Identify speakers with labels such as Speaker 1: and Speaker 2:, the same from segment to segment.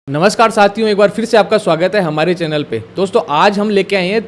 Speaker 1: नमस्कार साथियों, एक बार फिर से आपका स्वागत है हमारे चैनल पे। दोस्तों आज हम लेके आए हैं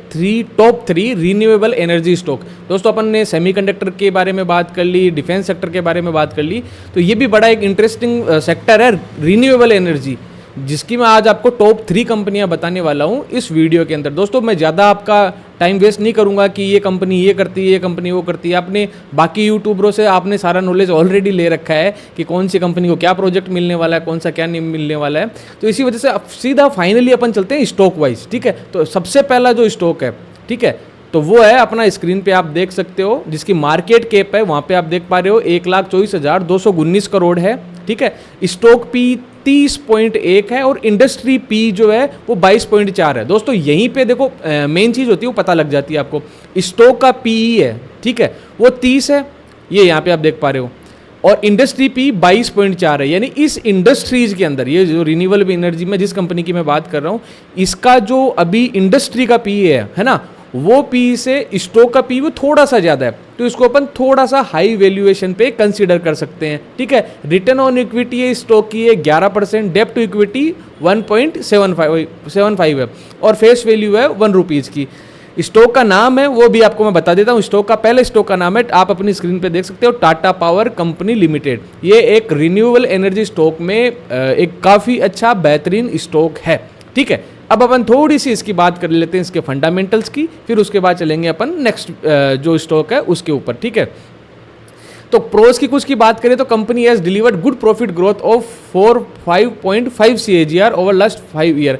Speaker 1: top three renewable energy stock. दोस्तों अपन ने सेमीकंडक्टर के बारे में बात कर ली, डिफेंस सेक्टर के बारे में बात कर ली, तो ये भी बड़ा एक इंटरेस्टिंग सेक्टर है रीन्यूएबल एनर्जी, जिसकी मैं आज आपको टॉप थ्री कंपनियां बताने वाला हूं इस वीडियो के अंदर। दोस्तों मैं ज़्यादा आपका टाइम वेस्ट नहीं करूंगा कि ये कंपनी ये करती है, ये कंपनी वो करती है। आपने बाकी यूट्यूबरों से आपने सारा नॉलेज ऑलरेडी ले रखा है कि कौन सी कंपनी को क्या प्रोजेक्ट मिलने वाला है, कौन सा क्या नहीं मिलने वाला है। तो इसी वजह से अब सीधा फाइनली अपन चलते हैं स्टॉक वाइज। ठीक है, तो सबसे पहला जो स्टॉक है, ठीक है, तो वो है अपना स्क्रीन पे आप देख सकते हो, जिसकी मार्केट कैप है वहां पे आप देख पा रहे हो 1,24,219 करोड़ है। ठीक है, स्टॉक पी 30.1 है और इंडस्ट्री पी जो है वो 22.4 है। दोस्तों यहीं पे देखो मेन चीज होती है वो पता लग जाती है आपको। स्टॉक का पीई है, ठीक है, वो 30 है, ये यहाँ पे आप देख पा रहे हो, और इंडस्ट्री पी 22.4 है। यानी इस इंडस्ट्रीज के अंदर ये जो रिन्यूएबल एनर्जी में जिस कंपनी की मैं बात कर रहा हूँ, इसका जो अभी इंडस्ट्री का पी है ना, वो पी से स्टॉक का पी वो थोड़ा सा ज़्यादा है, तो इसको अपन थोड़ा सा हाई वैल्यूएशन पे कंसीडर कर सकते हैं। ठीक है, रिटर्न ऑन इक्विटी है स्टॉक की है 11%, डेप्ट टू इक्विटी 1.75 है, और फेस वैल्यू है 1 रुपीज़ की। स्टॉक का नाम है वो भी आपको मैं बता देता हूँ। स्टॉक का पहले स्टॉक का नाम है, आप अपनी स्क्रीन पे देख सकते हो, टाटा पावर कंपनी लिमिटेड। ये एक रिन्यूएबल एनर्जी स्टॉक में एक काफ़ी अच्छा बेहतरीन स्टॉक है। ठीक है, अब अपन थोड़ी सी इसकी बात कर लेते हैं, इसके फंडामेंटल्स की, फिर उसके बाद चलेंगे अपन नेक्स्ट जो स्टॉक है उसके ऊपर। ठीक है, तो प्रोस की कुछ की बात करें तो company has delivered good profit growth of 5.5 CAGR over last 5 year.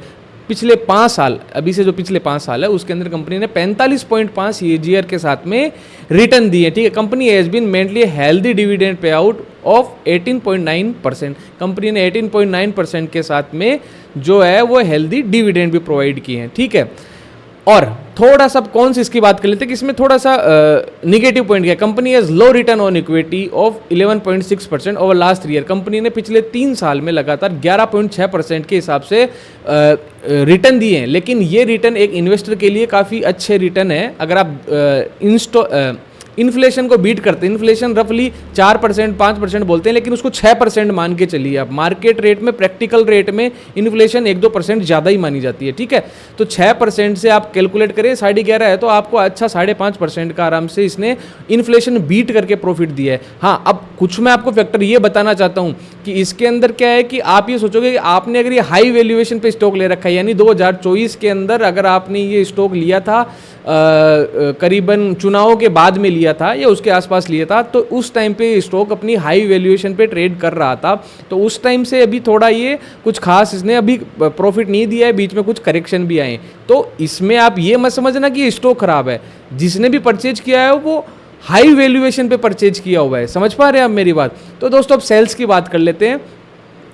Speaker 1: पिछले 5 साल, अभी से जो पिछले 5 साल है उसके अंदर कंपनी ने 45.5 CAGR के साथ में रिटर्न दिए। ठीक है, company has been mentally healthy dividend pay out of 18.9%। Company ने 18.9% के साथ में जो है वो हेल्दी डिविडेंड भी प्रोवाइड किए हैं। ठीक है, और थोड़ा सा कौन सी इसकी बात कर लेते हैं कि इसमें थोड़ा सा निगेटिव पॉइंट क्या है। Company has low return on equity of 11.6% over last 3 year. Company ने पिछले 3 साल में लगातार 11.6% के हिसाब से रिटर्न दिए हैं, लेकिन ये रिटर्न एक इन्वेस्टर के लिए काफ़ी अच्छे रिटर्न है अगर आप इन्फ्लेशन को बीट करते हैं। इन्फ्लेशन रफली 4% 5% बोलते हैं, लेकिन उसको 6% मान के चलिए आप। मार्केट रेट में, प्रैक्टिकल रेट में इन्फ्लेशन 1-2% ज़्यादा ही मानी जाती है। ठीक है, तो 6% से आप कैलकुलेट करें, 11.5 है तो आपको अच्छा 5.5% का आराम से इसने इन्फ्लेशन बीट करके प्रॉफिट दिया है। हाँ, अब कुछ मैं आपको फैक्टर ये बताना चाहता हूँ कि इसके अंदर क्या है कि आप ये सोचोगे कि आपने अगर ये हाई वैल्यूएशन पे स्टॉक ले रखा है, यानी 2024 के अंदर अगर आपने ये स्टॉक लिया था करीबन चुनावों के बाद में लिया था या उसके आसपास लिया था, तो उस टाइम पे स्टॉक अपनी हाई वैल्यूएशन पे ट्रेड कर रहा था, तो उस टाइम से अभी थोड़ा ये कुछ खास इसने अभी प्रॉफिट नहीं दिया है, बीच में कुछ करेक्शन भी आए। तो इसमें आप ये मत समझना कि ये स्टॉक खराब है। जिसने भी परचेज किया है वो हाई वैल्यूएशन पे परचेज किया हुआ है। समझ पा रहे हैं आप मेरी बात? तो दोस्तों अब सेल्स की बात कर लेते हैं।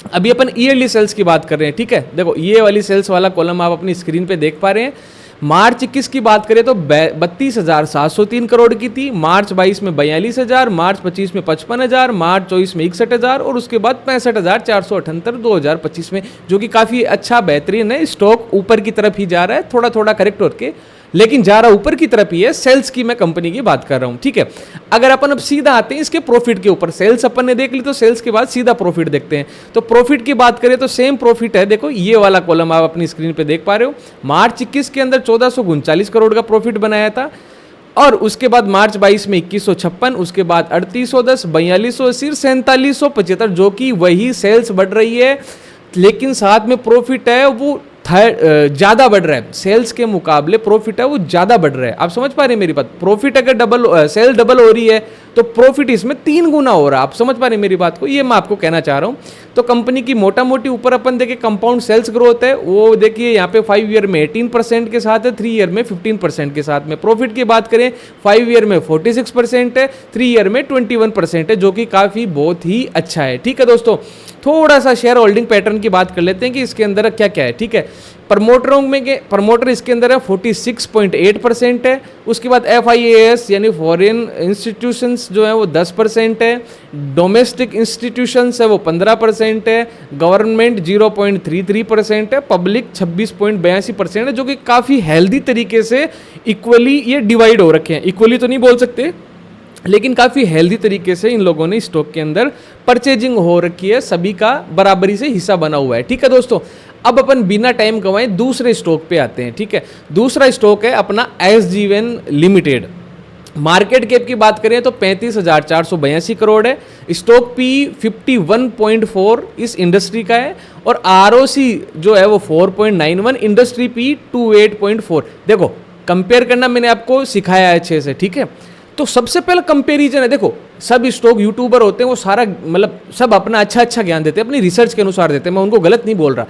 Speaker 1: अभी अपन ईयरली सेल्स की बात कर रहे हैं। ठीक है, देखो ये वाली सेल्स वाला कॉलम आप अपनी स्क्रीन पे देख पा रहे हैं। मार्च 21 की बात करें तो 32,703 करोड़ की थी, मार्च 22 में 42,000, मार्च 25 में 55,000, मार्च 24 में 61,000 और उसके बाद 65,478 2025 में, जो कि काफ़ी अच्छा बेहतरीन है। स्टॉक ऊपर की तरफ ही जा रहा है, थोड़ा थोड़ा करेक्ट होकर, लेकिन जा रहा ऊपर की तरफ ही है। सेल्स की मैं कंपनी की बात कर रहा हूं। ठीक है, अगर अपन अब सीधा आते हैं इसके प्रॉफिट के ऊपर, सेल्स अपन ने देख ली तो सेल्स के बाद सीधा प्रॉफिट देखते हैं। तो प्रॉफिट की बात करें तो सेम प्रॉफिट है, देखो ये वाला कॉलम आप अपनी स्क्रीन पे देख पा रहे हो। मार्च 21 के अंदर 1439 करोड़ का प्रॉफिट बनाया था, और उसके बाद मार्च 22 में 2156, उसके बाद 3810, 4280, 4775, जो कि वही सेल्स बढ़ रही है, लेकिन साथ में प्रॉफिट है वो ज़्यादा बढ़ रहा है। सेल्स के मुकाबले प्रॉफिट है वो ज़्यादा बढ़ रहा है। आप समझ पा रहे हैं मेरी बात? प्रॉफिट अगर सेल डबल हो रही है तो प्रॉफिट इसमें 3 गुना हो रहा है। आप समझ पा रहे हैं मेरी बात को? ये मैं आपको कहना चाह रहा हूँ। तो कंपनी की मोटा मोटी ऊपर अपन देखें कंपाउंड सेल्स ग्रोथ है, वो देखिए यहाँ पे 5 ईयर में 18% के साथ है, 3 ईयर में 15% के साथ में। प्रॉफिट की बात करें 5 ईयर में 46% है, 3 ईयर में 21% है, जो कि काफ़ी बहुत ही अच्छा है। ठीक है दोस्तों, थोड़ा सा शेयर होल्डिंग पैटर्न की बात कर लेते हैं कि इसके अंदर क्या क्या है। ठीक है, प्रमोटर इसके अंदर है 46.8% है, उसके बाद FIAS यानी फॉरेन इंस्टीट्यूशंस जो है वो 10% है, डोमेस्टिक इंस्टीट्यूशंस है वो 15% है, गवर्नमेंट 0.33% है, पब्लिक 26.82% है, जो कि काफ़ी हेल्दी तरीके से इक्वली ये डिवाइड हो रखे हैं। इक्वली तो नहीं बोल सकते, लेकिन काफ़ी हेल्दी तरीके से इन लोगों ने स्टॉक के अंदर परचेजिंग हो रखी है, सभी का बराबरी से हिस्सा बना हुआ है। ठीक है दोस्तों, अब अपन बिना टाइम गंवाए दूसरे स्टॉक पे आते हैं, ठीक है। दूसरा स्टॉक है अपना SGVN लिमिटेड। मार्केट कैप की बात करें तो 35,482 करोड़ है। स्टॉक पी 51.4 इस इंडस्ट्री का है और ROC जो है वो 4.91, इंडस्ट्री पी 28.4। देखो कंपेयर करना मैंने आपको सिखाया है अच्छे से, ठीक है। तो सबसे पहला कंपेरिजन है, देखो सब स्टॉक यूट्यूबर होते हैं, वो सारा मतलब सब अपना अच्छा अच्छा ज्ञान देते हैं, अपनी रिसर्च के अनुसार देते हैं, मैं उनको गलत नहीं बोल रहा।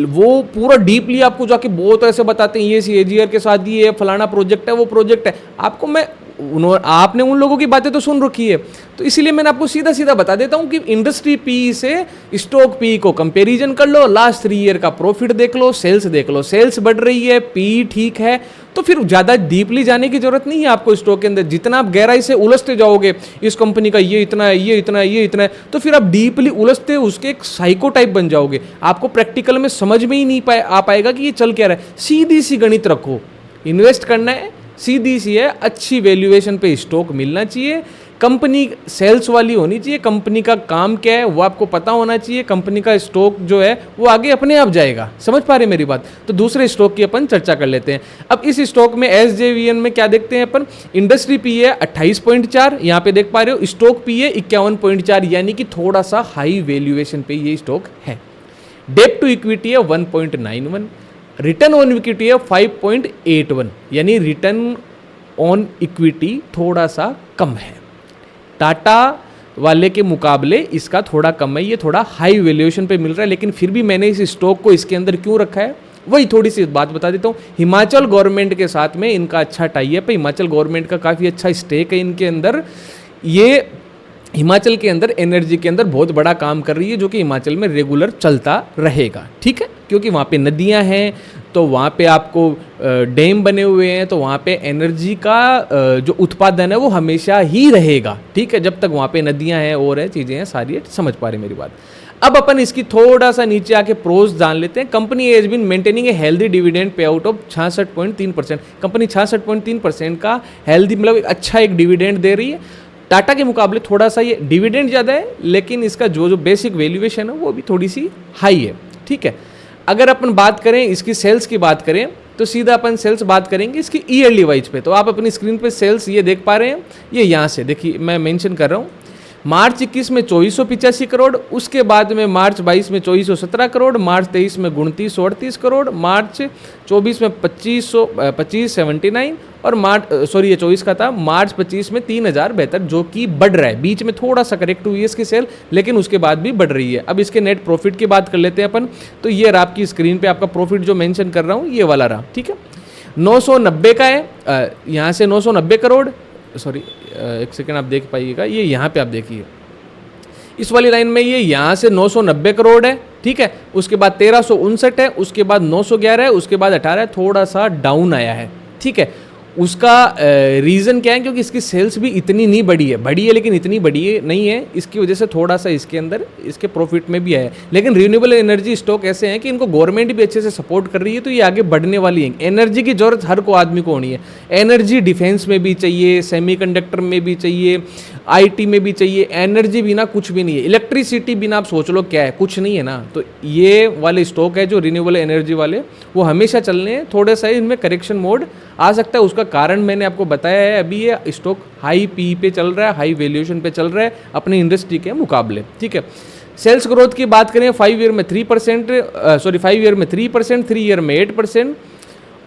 Speaker 1: वो पूरा डीपली आपको जाके बहुत ऐसे बताते हैं, ये CAGR के साथ ये फलाना प्रोजेक्ट है, वो प्रोजेक्ट है। आपको मैं आपने उन लोगों की बातें तो सुन रखी है, तो इसीलिए मैंने आपको सीधा सीधा बता देता हूं कि इंडस्ट्री पी से स्टॉक पी को कंपैरिजन कर लो, लास्ट 3 ईयर का प्रॉफिट देख लो, सेल्स देख लो, सेल्स बढ़ रही है, पी ठीक है, तो फिर ज़्यादा डीपली जाने की जरूरत नहीं है आपको स्टॉक के अंदर। जितना आप गहराई से उलझते जाओगे, इस कंपनी का ये इतना है, ये इतना है, ये इतना है, तो फिर आप डीपली उलझते उसके एक साइको टाइप बन जाओगे। आपको प्रैक्टिकल में समझ में ही नहीं आ पाएगा कि ये चल क्या रहा है। सीधी सी गणित रखो, इन्वेस्ट करना है, सीधी सी है, अच्छी वैल्यूएशन पे स्टॉक मिलना चाहिए, कंपनी सेल्स वाली होनी चाहिए, कंपनी का काम क्या है वो आपको पता होना चाहिए, कंपनी का स्टॉक जो है वो आगे अपने आप जाएगा। समझ पा रहे मेरी बात? तो दूसरे स्टॉक की अपन चर्चा कर लेते हैं। अब इस स्टॉक में SJVN में क्या देखते हैं अपन, इंडस्ट्री पी है 28.4, यहाँ पे देख पा रहे हो, स्टॉक पी है 51.4, यानी कि थोड़ा सा हाई वैल्यूएशन पे ये स्टॉक है। डेट टू इक्विटी है 1.91, रिटर्न ऑन इक्विटी है 5.81, यानी रिटर्न ऑन इक्विटी थोड़ा सा कम है। टाटा वाले के मुकाबले इसका थोड़ा कम है, ये थोड़ा हाई वैल्यूएशन पे मिल रहा है, लेकिन फिर भी मैंने इस स्टॉक को इसके अंदर क्यों रखा है वही थोड़ी सी बात बता देता हूँ। हिमाचल गवर्नमेंट के साथ में इनका अच्छा टाई अप है, हिमाचल गवर्नमेंट का काफ़ी अच्छा स्टेक है इनके अंदर। ये हिमाचल के अंदर एनर्जी के अंदर बहुत बड़ा काम कर रही है, जो कि हिमाचल में रेगुलर चलता रहेगा, ठीक है, क्योंकि वहाँ पे नदियाँ हैं, तो वहाँ पे आपको डैम बने हुए हैं, तो वहाँ पे एनर्जी का जो उत्पादन है वो हमेशा ही रहेगा, ठीक है, जब तक वहाँ पे नदियाँ हैं और है चीज़ें हैं सारी है। समझ पा रहे मेरी बात? अब अपन इसकी थोड़ा सा नीचे आके प्रोज जान लेते हैं। Company has been maintaining a healthy dividend pay out of 66.3%। Company 66.3% का हेल्दी मतलब एक अच्छा एक डिविडेंड दे रही है। टाटा के मुकाबले थोड़ा सा ये डिविडेंड ज़्यादा है, लेकिन इसका जो बेसिक वैल्यूएशन है वो भी थोड़ी सी हाई है, ठीक है। अगर अपन बात करें इसकी सेल्स की बात करें तो सीधा अपन सेल्स बात करेंगे इसकी ईयरली वाइज पे। तो आप अपनी स्क्रीन पे सेल्स ये देख पा रहे हैं, ये यहाँ से देखिए मैं मेंशन कर रहा हूँ। मार्च 21 में 2485 करोड़, उसके बाद में मार्च 22 में 2417 करोड़, मार्च 23 में 2938 करोड़, मार्च 24 में 2579 और ये 24 का था, मार्च 25 में 3072, जो कि बढ़ रहा है। बीच में थोड़ा सा करेक्ट हुई है इसकी सेल, लेकिन उसके बाद भी बढ़ रही है। अब इसके नेट प्रॉफिट की बात कर लेते हैं अपन। तो ये रहा आपकी स्क्रीन पे आपका प्रॉफिट जो मेंशन कर रहा हूँ, ये वाला रहा, ठीक है। 990 का है, यहाँ से 990 करोड़, सॉरी एक सेकेंड आप देख पाइएगा, ये यहाँ पे आप देखिए इस वाली लाइन में, ये यहाँ से 990 करोड़ है, ठीक है। उसके बाद 1359 है, उसके बाद 911 है, उसके बाद 18 है, थोड़ा सा डाउन आया है, ठीक है। उसका रीज़न क्या है, क्योंकि इसकी सेल्स भी इतनी नहीं बढ़ी है लेकिन इतनी बढ़ी है नहीं है, इसकी वजह से थोड़ा सा इसके अंदर इसके प्रॉफिट में भी है। लेकिन रिन्यूएबल एनर्जी स्टॉक ऐसे हैं कि इनको गवर्नमेंट भी अच्छे से सपोर्ट कर रही है, तो ये आगे बढ़ने वाली है। एनर्जी की जरूरत हर को आदमी को होनी है। एनर्जी डिफेंस में भी चाहिए, सेमीकंडक्टर में भी चाहिए, IT में भी चाहिए। एनर्जी बिना कुछ भी नहीं है। इलेक्ट्रिसिटी बिना आप सोच लो क्या है, कुछ नहीं है ना। तो ये वाले स्टॉक है जो रिन्यूएबल एनर्जी वाले, वो हमेशा चलने हैं। थोड़ा सा इनमें करेक्शन मोड आ सकता है, उसका कारण मैंने आपको बताया है। अभी ये स्टॉक हाई पी पे चल रहा है, हाई वैल्यूएशन पे चल रहा है अपनी इंडस्ट्री के मुकाबले, ठीक है। सेल्स ग्रोथ की बात करें 5 ईयर में 3%, 3 ईयर में 8%।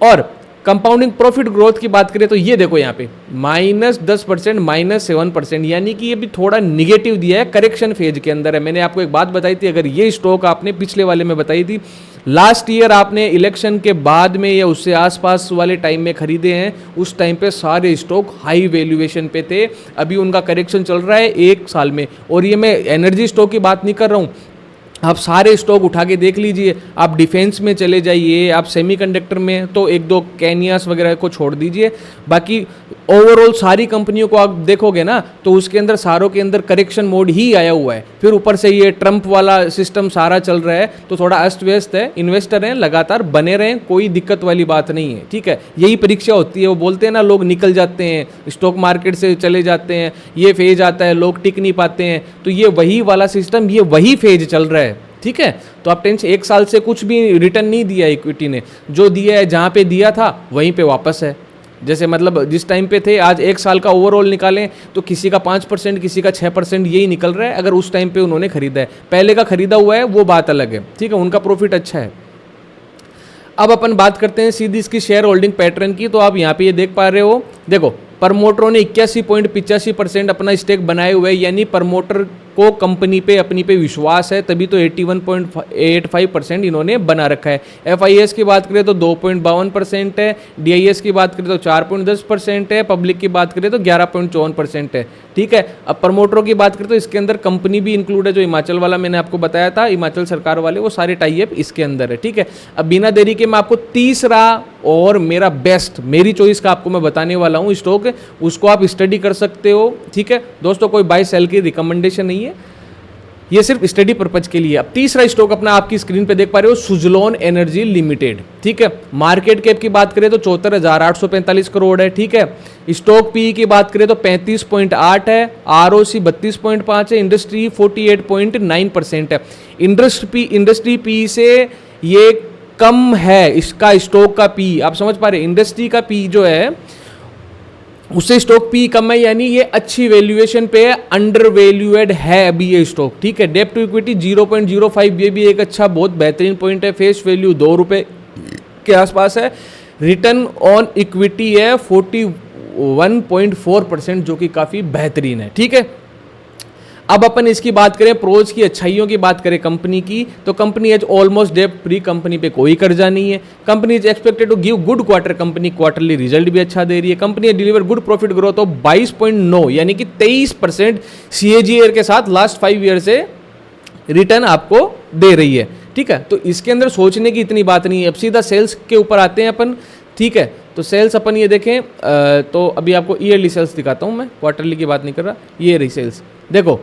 Speaker 1: और कंपाउंडिंग प्रॉफिट ग्रोथ की बात करें तो ये देखो यहाँ पे -10%, -7%, यानी कि ये भी थोड़ा निगेटिव दिया है, करेक्शन फेज के अंदर है। मैंने आपको एक बात बताई थी, अगर ये स्टॉक आपने पिछले वाले में बताई थी, लास्ट ईयर आपने इलेक्शन के बाद में या उससे आसपास वाले टाइम में खरीदे हैं, उस टाइम पे सारे स्टॉक हाई वैल्यूएशन पे थे। अभी उनका करेक्शन चल रहा है 1 साल में। और ये मैं एनर्जी स्टॉक की बात नहीं कर रहा हूँ, आप सारे स्टॉक उठा के देख लीजिए। आप डिफेंस में चले जाइए, आप सेमीकंडक्टर में तो 1-2 कैनियास वगैरह को छोड़ दीजिए, बाकी ओवरऑल सारी कंपनियों को आप देखोगे ना तो उसके अंदर सारों के अंदर करेक्शन मोड ही आया हुआ है। फिर ऊपर से ये ट्रंप वाला सिस्टम सारा चल रहा है, तो थोड़ा अस्त व्यस्त है। इन्वेस्टर हैं, लगातार बने रहें, कोई दिक्कत वाली बात नहीं है, ठीक है। यही परीक्षा होती है। वो बोलते हैं ना, लोग निकल जाते हैं, स्टॉक मार्केट से चले जाते हैं, ये फेज आता है, लोग टिक नहीं पाते हैं, तो ये वही वाला सिस्टम, ये वही फेज चल रहा है, ठीक है। तो आप टेंशन, 1 साल से कुछ भी रिटर्न नहीं दिया इक्विटी ने, जो दिया है जहाँ पे दिया था वहीं पे वापस है। जैसे मतलब जिस टाइम पे थे, आज 1 साल का ओवरऑल निकालें तो किसी का 5%, किसी का 6% यही निकल रहा है, अगर उस टाइम पे उन्होंने खरीदा है। पहले का खरीदा हुआ है वो बात अलग है, ठीक है, उनका प्रॉफिट अच्छा है। अब अपन बात करते हैं सीधी इसकी शेयर होल्डिंग पैटर्न की। तो आप यहाँ पे ये देख पा रहे हो, देखो प्रमोटरों ने 81.85% अपना स्टेक बनाए हुए है, यानी प्रमोटर को कंपनी पे अपनी पे विश्वास है, तभी तो 81.85% इन्होंने बना रखा है। FIS की बात करें तो 2.52% है, DIS की बात करें तो 4.10% है, पब्लिक की बात करें तो 11.54% है, ठीक है। अब प्रमोटरों की बात करें तो इसके अंदर कंपनी भी इंक्लूड है, जो हिमाचल वाला मैंने आपको बताया था, हिमाचल सरकार वाले, वो सारे टाई अप इसके अंदर है, ठीक है। अब बिना देरी के मैं आपको तीसरा और मेरा बेस्ट, मेरी चॉइस का आपको मैं बताने वाला हूँ स्टॉक, उसको आप स्टडी कर सकते हो, ठीक है दोस्तों। कोई बाय सेल की रिकमेंडेशन नहीं है, ये सिर्फ स्टडी पर्पज के लिए। अब तीसरा स्टॉक अपना आपकी स्क्रीन पे देख पा रहे हो, सुजलोन एनर्जी लिमिटेड, ठीक है। मार्केट कैप की बात करें तो 74,845 करोड़ है, ठीक है। स्टॉक पी की बात करें तो 35.8 है, ROC 32.5 है, इंडस्ट्री 48.9% है। इंडस्ट्री पी से ये कम है इसका स्टॉक का पी, आप समझ पा रहे, इंडस्ट्री का पी जो है उससे स्टॉक पी कम है, यानी ये अच्छी वैल्यूएशन पे है, अंडर वैल्यूएड है अभी ये स्टॉक, ठीक है। डेप्ट टू इक्विटी 0.05, ये भी एक अच्छा बहुत बेहतरीन पॉइंट है। फेस वैल्यू 2 रुपये के आसपास है। रिटर्न ऑन इक्विटी है 41.4%, जो कि काफ़ी बेहतरीन है, ठीक है। अब अपन इसकी बात करें, प्रोज की, अच्छाइयों की बात करें कंपनी की, तो कंपनी एज ऑलमोस्ट डेप्ट फ्री, कंपनी पे कोई कर्जा नहीं है। Company is expected to give good quarter, company quarterly result भी अच्छा दे रही है। Company deliver good profit growth of 22.9, यानी कि 23% CAGR के साथ लास्ट 5 ईयर से रिटर्न आपको दे रही है, ठीक है। तो इसके अंदर सोचने की इतनी बात नहीं है। अब सीधा सेल्स के ऊपर आते हैं अपन, ठीक है। तो सेल्स अपन ये देखें, तो अभी आपको ईयरली सेल्स दिखाता हूँ मैं, क्वार्टरली की बात नहीं कर रहा, ये रही सेल्स। देखो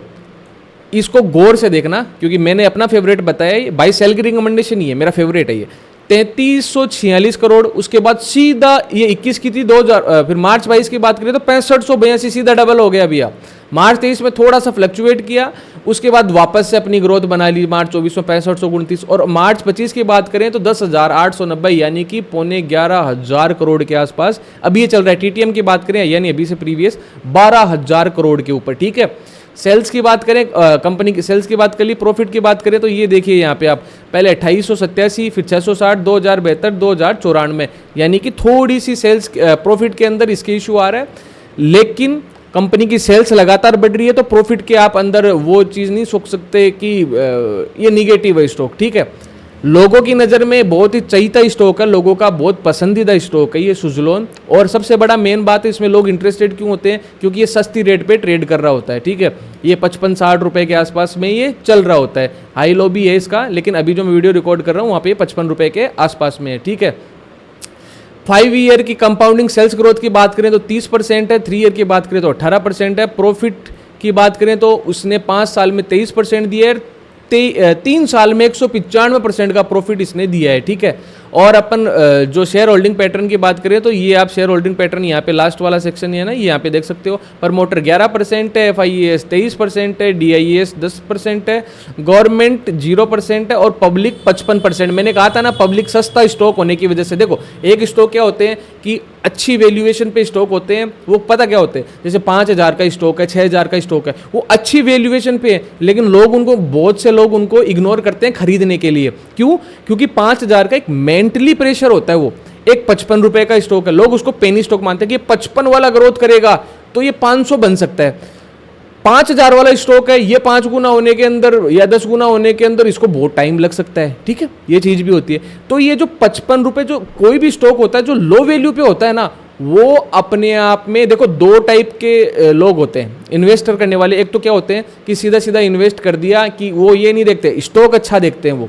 Speaker 1: इसको गौर से देखना, क्योंकि मैंने अपना फेवरेट बताया, बाई सेल की रिकमेंडेशन ही है, मेरा फेवरेट है ये। 3346 करोड़, उसके बाद सीधा ये 21 की थी 2000, फिर मार्च 22 की बात करें तो 6582, सीधा डबल हो गया भैया। मार्च 23 में थोड़ा सा फ्लक्चुएट किया, उसके बाद वापस से अपनी ग्रोथ बना ली मार्च 24 में 6529, और मार्च 25 की बात करें तो 10,890, यानी कि 11,500 करोड़ के आसपास अभी ये चल रहा है। TTM की बात करें, यानी अभी से प्रीवियस 12,000 करोड़ के ऊपर, ठीक है। सेल्स की बात करें, कंपनी की सेल्स की बात कर ली। प्रॉफिट की बात करें तो ये देखिए यहाँ पे आप, पहले 2887, फिर 660, 2072, 2094, यानी कि थोड़ी सी सेल्स प्रॉफिट के अंदर इसके इशू आ रहा है, लेकिन कंपनी की सेल्स लगातार बढ़ रही है, तो प्रॉफिट के आप अंदर वो चीज़ नहीं सोच सकते कि ये निगेटिव है स्टॉक, ठीक है। लोगों की नज़र में बहुत ही चहीता स्टॉक है, लोगों का बहुत पसंदीदा स्टॉक है ये सुजलोन। और सबसे बड़ा मेन बात है इसमें लोग इंटरेस्टेड क्यों होते हैं, क्योंकि ये सस्ती रेट पे ट्रेड कर रहा होता है, ठीक है। ये 55-60 रुपए के आसपास में ये चल रहा होता है, हाई लो भी है इसका, लेकिन अभी जो मैं वीडियो रिकॉर्ड कर रहा हूँ वहाँ पे 55 रुपए के आसपास में है, ठीक है। 5 ईयर की कंपाउंडिंग सेल्स ग्रोथ की बात करें तो 30% है, 3 ईयर की बात करें तो 18% है। प्रॉफिट की बात करें तो उसने 5 साल में 23% दिया है, 3 साल में 195% का प्रॉफिट इसने दिया है, ठीक है। और अपन जो शेयर होल्डिंग पैटर्न की बात करें तो ये आप शेयर होल्डिंग पैटर्न यहाँ पे लास्ट वाला सेक्शन है ना, ये यहाँ पे देख सकते हो। प्रमोटर 11% है, FIS 23% है, DIS 10% है, गवर्नमेंट 0% है, और पब्लिक 55%। मैंने कहा था ना, पब्लिक सस्ता स्टॉक होने की वजह से, देखो एक स्टॉक क्या होते हैं कि अच्छी वैल्यूएशन पे स्टॉक होते हैं, वो पता क्या होते हैं, जैसे 5,000 का स्टॉक है, 6,000 का स्टॉक है, वो अच्छी वैल्यूएशन पे है, लेकिन लोग उनको, बहुत से लोग उनको इग्नोर करते हैं खरीदने के लिए। क्यों? क्योंकि 5,000 का एक मेंटली प्रेशर होता है। वो एक 55 रुपए का स्टॉक है, लोग उसको पेनी स्टॉक मानते हैं कि ये 55 वाला ग्रोथ करेगा तो ये 500 बन सकता है। 5,000 वाला स्टॉक है, ये 5 गुना होने के अंदर या 10 गुना होने के अंदर इसको बहुत टाइम लग सकता है, ठीक है, ये चीज भी होती है। तो ये जो 55 रुपए जो कोई भी स्टॉक होता है जो लो वैल्यू पे होता है ना, वो अपने आप में, देखो 2 टाइप के लोग होते हैं इन्वेस्टर करने वाले। एक तो क्या होते हैं कि सीधा सीधा इन्वेस्ट कर दिया, कि वो ये नहीं देखते, स्टॉक अच्छा देखते हैं वो,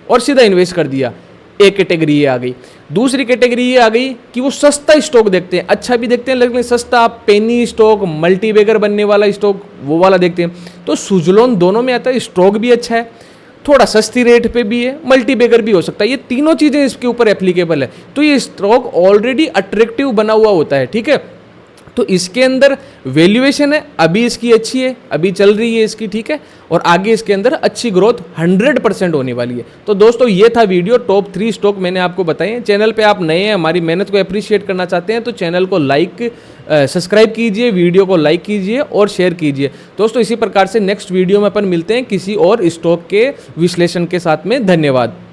Speaker 1: और सीधा इन्वेस्ट कर दिया, एक कैटेगरी ये आ गई। दूसरी कैटेगरी ये आ गई कि वो सस्ता स्टॉक देखते हैं, अच्छा भी देखते हैं लेकिन सस्ता, पेनी स्टॉक, मल्टीबैगर बनने वाला स्टॉक, वो वाला देखते हैं। तो सुजलोन दोनों में आता है, स्टॉक भी अच्छा है, थोड़ा सस्ती रेट पे भी है, मल्टीबैगर भी हो सकता है, ये तीनों चीज़ें इसके ऊपर एप्लीकेबल है। तो ये स्टॉक ऑलरेडी अट्रैक्टिव बना हुआ होता है, ठीक है। तो इसके अंदर वैल्यूएशन है, अभी इसकी अच्छी है, अभी चल रही है इसकी, ठीक है, और आगे इसके अंदर अच्छी ग्रोथ 100% होने वाली है। तो दोस्तों ये था वीडियो, टॉप 3 स्टॉक मैंने आपको बताए हैं। चैनल पे आप नए हैं, हमारी मेहनत को अप्रिशिएट करना चाहते हैं तो चैनल को लाइक सब्सक्राइब कीजिए, वीडियो को लाइक कीजिए और शेयर कीजिए। दोस्तों इसी प्रकार से नेक्स्ट वीडियो में अपन मिलते हैं किसी और स्टॉक के विश्लेषण के साथ में। धन्यवाद।